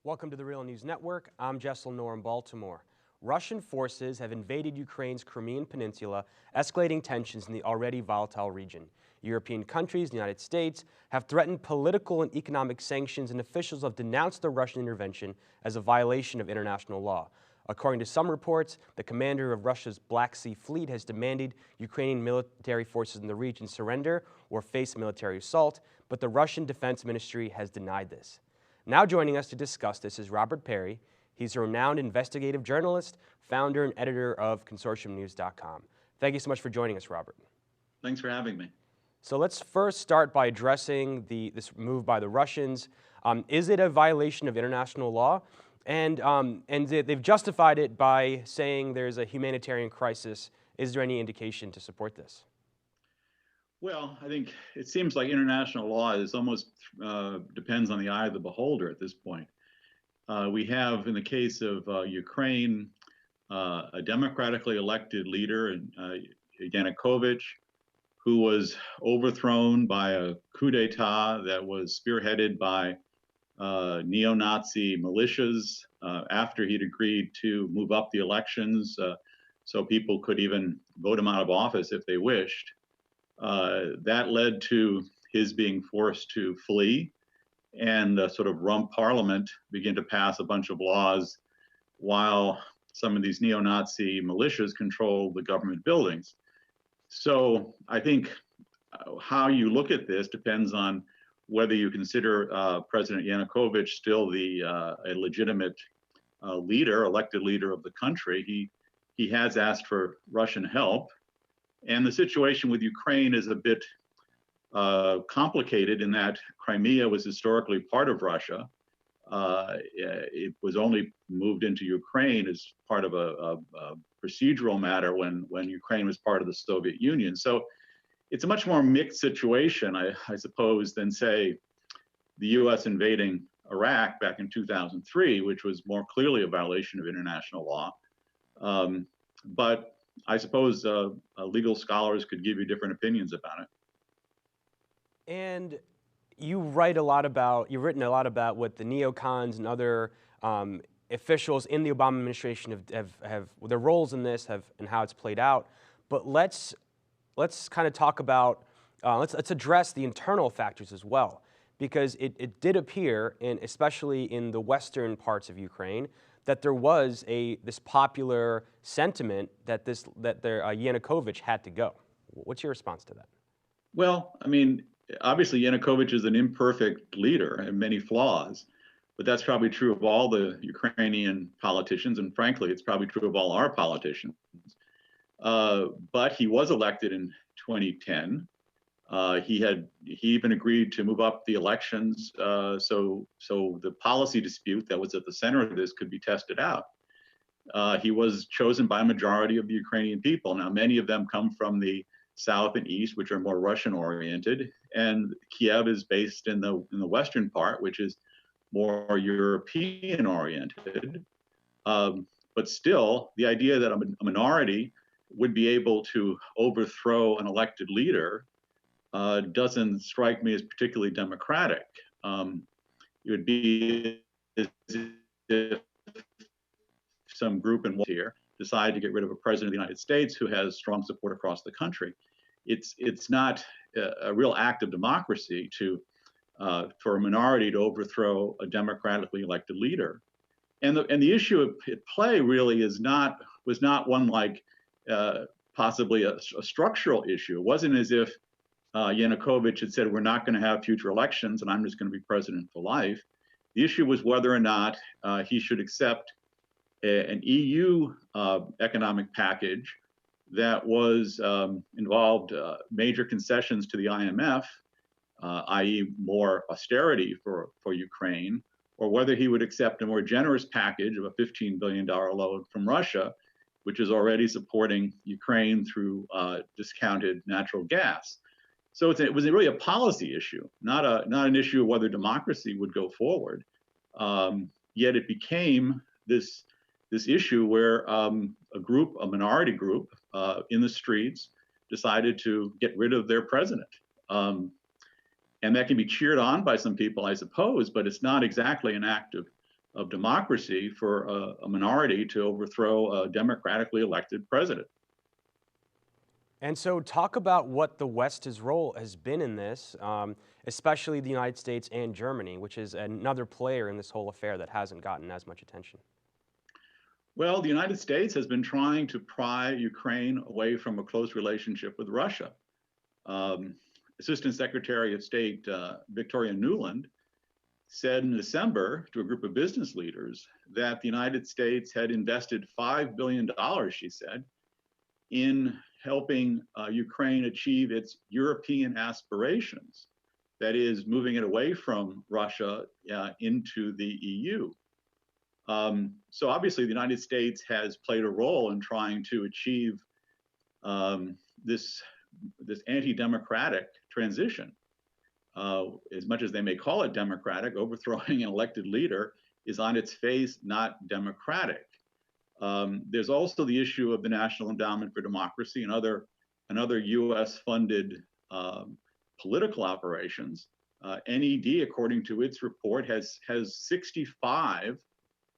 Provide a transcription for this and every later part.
Welcome to the Real News Network. I'm Jessel Noor in Baltimore. Russian forces have invaded Ukraine's Crimean Peninsula, escalating tensions in the already volatile region. European countries, the United States, have threatened political and economic sanctions, and officials have denounced the Russian intervention as a violation of international law. According to some reports, the commander of Russia's Black Sea Fleet has demanded Ukrainian military forces in the region surrender or face military assault, but the Russian Defense Ministry has denied this. Now joining us to discuss this is Robert Parry. He's a renowned investigative journalist, founder and editor of ConsortiumNews.com. Thank you so much for joining us, Robert. Thanks for having me. So let's first start by addressing this move by the Russians. Is it a violation of international law? And they've justified it by saying there's a humanitarian crisis. Is there any indication to support this? Well, I think it seems like international law is almost depends on the eye of the beholder at this point. We have, in the case of Ukraine, a democratically elected leader, Yanukovych, who was overthrown by a coup d'etat that was spearheaded by neo-Nazi militias after he'd agreed to move up the elections so people could even vote him out of office if they wished. That led to his being forced to flee, and the sort of rump parliament began to pass a bunch of laws while some of these neo-Nazi militias controlled the government buildings. So I think how you look at this depends on whether you consider President Yanukovych still a legitimate leader, elected leader of the country. He has asked for Russian help. And the situation with Ukraine is a bit complicated in that Crimea was historically part of Russia. It was only moved into Ukraine as part of a procedural matter when Ukraine was part of the Soviet Union. So it's a much more mixed situation, I suppose, than, say, the U.S. invading Iraq back in 2003, which was more clearly a violation of international law. But I suppose legal scholars could give you different opinions about it. And you've written a lot about what the neocons and other officials in the Obama administration have their roles in this and how it's played out. But let's kind of talk about let's address the internal factors as well, because it did appear, especially in the western parts of Ukraine, that there was this popular sentiment that Yanukovych had to go. What's your response to that? Well, I mean, obviously Yanukovych is an imperfect leader and many flaws, but that's probably true of all the Ukrainian politicians, and frankly, it's probably true of all our politicians. But he was elected in 2010. He even agreed to move up the elections so the policy dispute that was at the center of this could be tested out. He was chosen by a majority of the Ukrainian people. Now, many of them come from the south and east, which are more Russian-oriented, and Kiev is based in the western part, which is more European-oriented. But still, the idea that a minority would be able to overthrow an elected leader doesn't strike me as particularly democratic. It would be as if some group in here decide to get rid of a president of the United States who has strong support across the country. It's not a real act of democracy for a minority to overthrow a democratically elected leader. And the issue at play really was not one like possibly a structural issue. It wasn't as if Yanukovych had said, we're not going to have future elections and I'm just going to be president for life. The issue was whether or not he should accept an EU economic package that involved major concessions to the IMF, i.e. more austerity for Ukraine, or whether he would accept a more generous package of a $15 billion loan from Russia, which is already supporting Ukraine through discounted natural gas. So it was really a policy issue, not an issue of whether democracy would go forward. Yet it became this issue where a minority group in the streets decided to get rid of their president. And that can be cheered on by some people, I suppose, but it's not exactly an act of of democracy for a minority to overthrow a democratically elected president. And so, talk about what the West's role has been in this, especially the United States and Germany, which is another player in this whole affair that hasn't gotten as much attention. Well, the United States has been trying to pry Ukraine away from a close relationship with Russia. Um, Assistant Secretary of State Victoria Nuland said in December to a group of business leaders that the United States had invested $5 billion, she said, in helping Ukraine achieve its European aspirations. That is, moving it away from Russia into the EU. So obviously, the United States has played a role in trying to achieve this anti-democratic transition. As much as they may call it democratic, overthrowing an elected leader is on its face not democratic. There's also the issue of the National Endowment for Democracy and other U.S.-funded political operations. NED, according to its report, has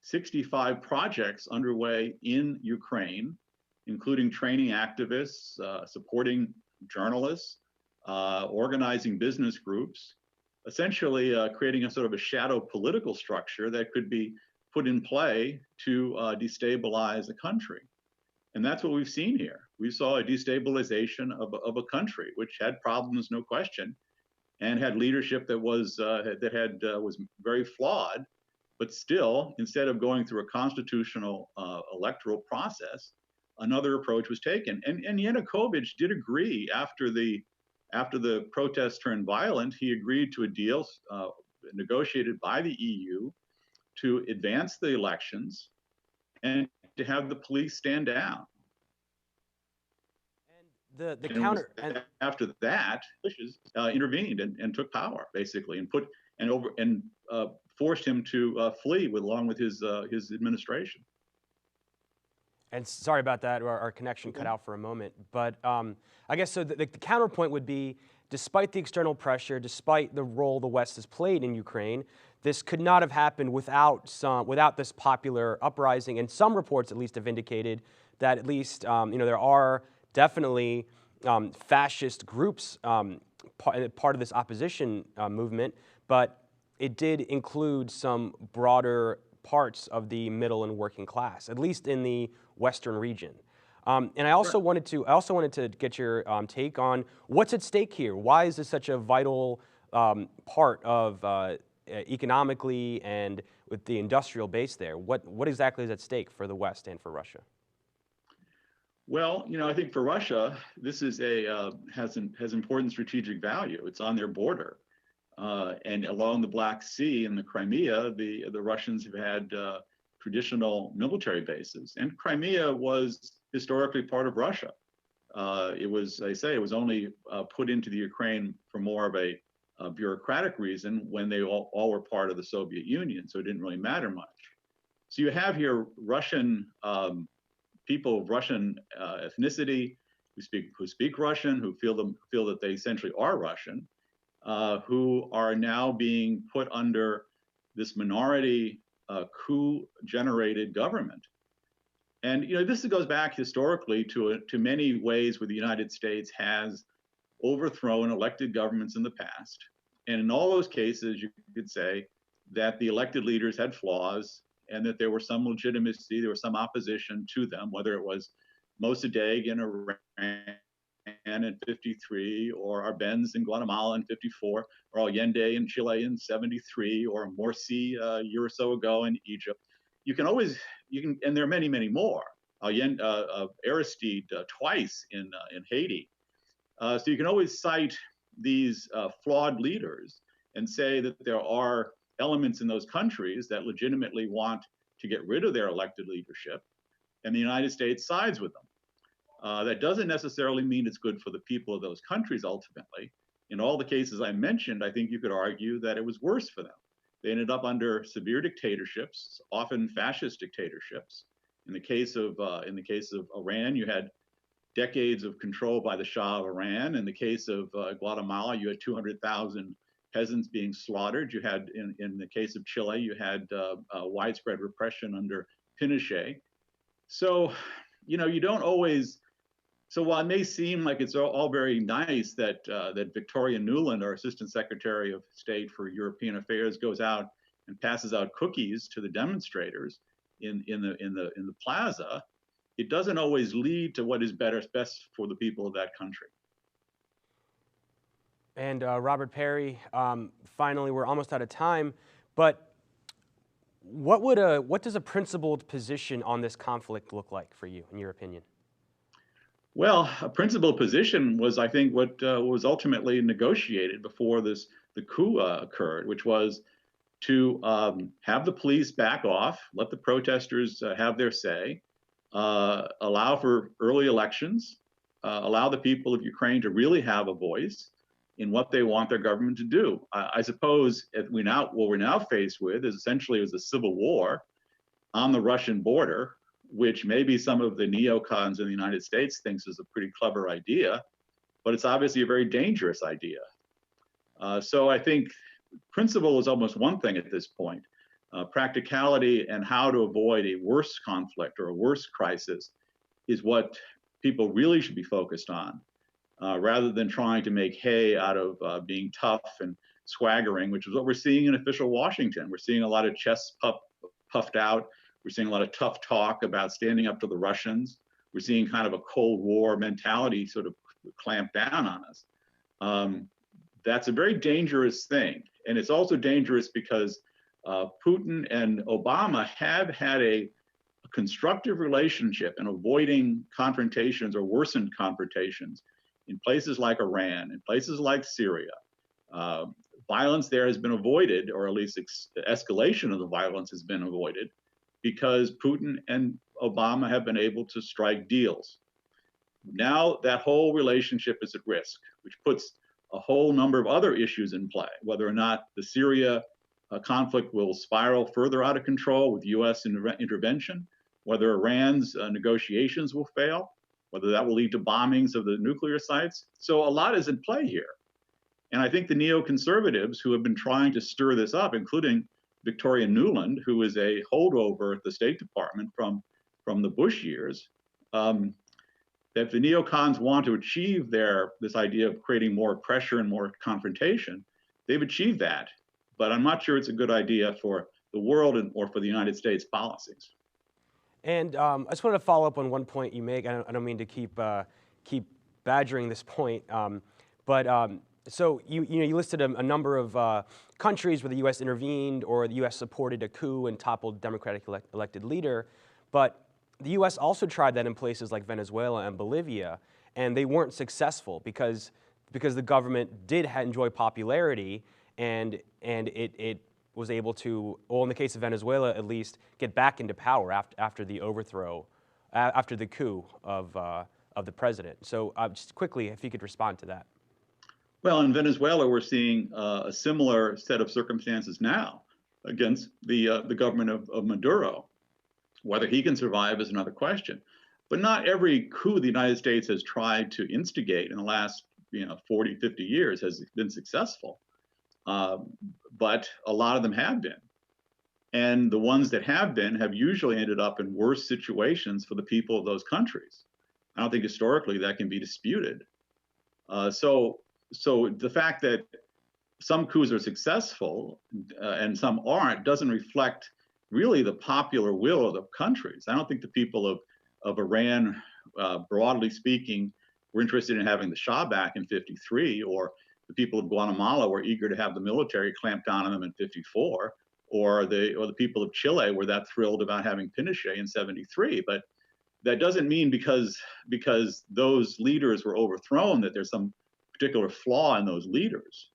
65 projects underway in Ukraine, including training activists, supporting journalists, organizing business groups, essentially creating a sort of a shadow political structure that could be put in play to destabilize a country. And that's what we've seen here. We saw a destabilization of a country which had problems, no question, and had leadership that was very flawed. But still, instead of going through a constitutional electoral process, another approach was taken. And Yanukovych did agree after the protests turned violent. He agreed to a deal negotiated by the EU to advance the elections and to have the police stand down. And the counter after that, Bushes intervened and took power basically, and forced him to flee along with his administration. And sorry about that, our connection cut out for a moment. But I guess so the counterpoint would be, despite the external pressure, despite the role the West has played in Ukraine, this could not have happened without this popular uprising. And some reports at least have indicated that at least there are definitely fascist groups part of this opposition movement, but it did include some broader parts of the middle and working class, at least in the Western region. And I also wanted to get your take on what's at stake here. Why is this such a vital part of economically and with the industrial base there? What exactly is at stake for the West and for Russia? Well, I think for Russia, this is has important strategic value. It's on their border, and along the Black Sea and the Crimea, the Russians have had traditional military bases, and Crimea was historically part of Russia. It was only put into the Ukraine for more of a bureaucratic reason when they all were part of the Soviet Union, so it didn't really matter much. So you have here Russian people of Russian ethnicity who speak Russian, who feel that they essentially are Russian, who are now being put under this minority coup-generated government. And this goes back historically to many ways where the United States has overthrown elected governments in the past. And in all those cases, you could say that the elected leaders had flaws and that there were some legitimacy, there was some opposition to them, whether it was Mossadegh in Iran in 53, or Arbenz in Guatemala in 54, or Allende in Chile in 73, or Morsi a year or so ago in Egypt. And there are many, many more. Aristide twice in Haiti. So you can always cite these flawed leaders and say that there are elements in those countries that legitimately want to get rid of their elected leadership, and the United States sides with them. That doesn't necessarily mean it's good for the people of those countries ultimately. In all the cases I mentioned, I think you could argue that it was worse for them. They ended up under severe dictatorships, often fascist dictatorships. In the case of Iran, you had decades of control by the Shah of Iran. In the case of Guatemala, you had 200,000 peasants being slaughtered. You had, in the case of Chile, you had widespread repression under Pinochet. So, you don't always. So while it may seem like it's all very nice that that Victoria Nuland, our Assistant Secretary of State for European Affairs, goes out and passes out cookies to the demonstrators in the plaza, it doesn't always lead to what is best for the people of that country. And Robert Parry, finally, we're almost out of time, but what does a principled position on this conflict look like for you, in your opinion? Well, a principled position was, I think, what was ultimately negotiated before the coup occurred, which was to have the police back off, let the protesters have their say, allow for early elections, allow the people of Ukraine to really have a voice in what they want their government to do. I suppose what we're now faced with is essentially a civil war on the Russian border, which maybe some of the neocons in the United States thinks is a pretty clever idea, but it's obviously a very dangerous idea. So I think principle is almost one thing at this point. Practicality and how to avoid a worse conflict or a worse crisis is what people really should be focused on, rather than trying to make hay out of being tough and swaggering, which is what we're seeing in official Washington. We're seeing a lot of chests puffed out. We're seeing a lot of tough talk about standing up to the Russians. We're seeing kind of a Cold War mentality sort of clamp down on us. That's a very dangerous thing. And it's also dangerous because Putin and Obama have had a constructive relationship in avoiding confrontations or worsened confrontations in places like Iran, in places like Syria. Violence there has been avoided, or at least escalation of the violence has been avoided, because Putin and Obama have been able to strike deals. Now that whole relationship is at risk, which puts a whole number of other issues in play, whether or not the Syria conflict will spiral further out of control with U.S. intervention, whether Iran's negotiations will fail, whether that will lead to bombings of the nuclear sites. So a lot is in play here. And I think the neoconservatives who have been trying to stir this up, including Victoria Nuland, who is a holdover at the State Department from the Bush years, that the neocons want to achieve this idea of creating more pressure and more confrontation. They've achieved that, but I'm not sure it's a good idea for the world or for the United States policies. And I just wanted to follow up on one point you make. I don't mean to keep badgering this point, so you listed a number of countries where the U.S. intervened or the U.S. supported a coup and toppled Democratic elected leader, but the U.S. also tried that in places like Venezuela and Bolivia, and they weren't successful because the government did enjoy popularity, and it was able to, well, in the case of Venezuela at least, get back into power after the overthrow, after the coup of the president. So just quickly, if you could respond to that. Well, in Venezuela, we're seeing a similar set of circumstances now against the government of Maduro. Whether he can survive is another question. But not every coup the United States has tried to instigate in the last 40, 50 years has been successful. But a lot of them have been. And the ones that have been have usually ended up in worse situations for the people of those countries. I don't think historically that can be disputed. So the fact that some coups are successful and some aren't doesn't reflect really the popular will of the countries. I don't think the people of Iran, broadly speaking, were interested in having the Shah back in '53, or the people of Guatemala were eager to have the military clamp down on them in '54, or the people of Chile were that thrilled about having Pinochet in '73. But that doesn't mean because those leaders were overthrown that there's some particular flaw in those leaders.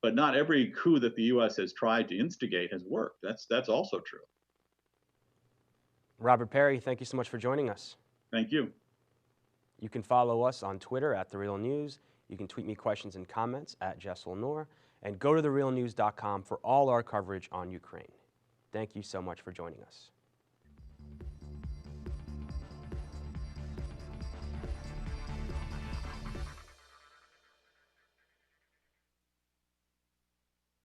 But not every coup that the U.S. has tried to instigate has worked. That's also true. Robert Parry, thank you so much for joining us. Thank you. You can follow us on Twitter at The Real News. You can tweet me questions and comments at Jessel Noor, and go to therealnews.com for all our coverage on Ukraine. Thank you so much for joining us.